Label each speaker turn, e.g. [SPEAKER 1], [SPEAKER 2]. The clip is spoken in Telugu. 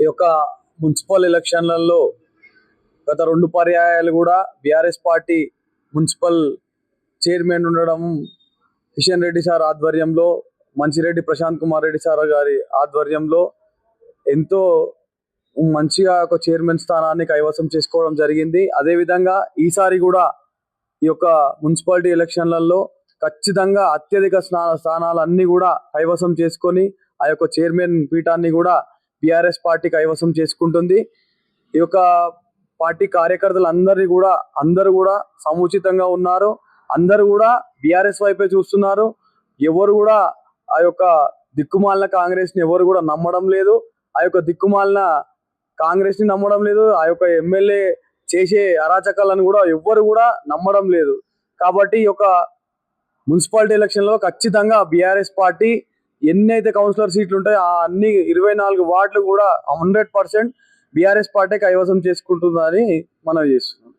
[SPEAKER 1] ఈ యొక్క మున్సిపల్ ఎలక్షన్లలో గత 2 పర్యాయాలు కూడా బీఆర్ఎస్ పార్టీ మున్సిపల్ చైర్మన్ ఉండడం కిషన్ రెడ్డి సార్ ఆధ్వర్యంలో, మంచిరెడ్డి ప్రశాంత్ కుమార్ రెడ్డి సార్ గారి ఆధ్వర్యంలో ఎంతో మంచిగా ఒక చైర్మన్ స్థానాన్ని కైవసం చేసుకోవడం జరిగింది. అదేవిధంగా ఈసారి కూడా ఈ యొక్క మున్సిపాలిటీ ఎలక్షన్లలో ఖచ్చితంగా అత్యధిక స్థానాలన్నీ కూడా కైవసం చేసుకొని ఆ యొక్క చైర్మన్ పీఠాన్ని కూడా బీఆర్ఎస్ పార్టీ కైవసం చేసుకుంటుంది. ఈ యొక్క పార్టీ కార్యకర్తలు అందరూ కూడా సముచితంగా ఉన్నారు. అందరూ కూడా బీఆర్ఎస్ వైపే చూస్తున్నారు. ఎవరు కూడా ఆ యొక్క దిక్కుమాలిన కాంగ్రెస్ ని ఎవరు కూడా నమ్మడం లేదు. ఆ యొక్క దిక్కుమాలిన కాంగ్రెస్ ని నమ్మడం లేదు. ఆ యొక్క ఎమ్మెల్యే చేసే అరాచకాలను కూడా ఎవ్వరు కూడా నమ్మడం లేదు. కాబట్టి ఈ యొక్క మున్సిపాలిటీ ఎలక్షన్ లో ఖచ్చితంగా బీఆర్ఎస్ పార్టీ ఎన్నైతే కౌన్సిలర్ సీట్లు ఉంటాయో ఆ అన్ని 24 వార్డులు కూడా 100% బీఆర్ఎస్ పార్టీ కైవసం చేసుకుంటుందని మనం చేస్తున్నాం.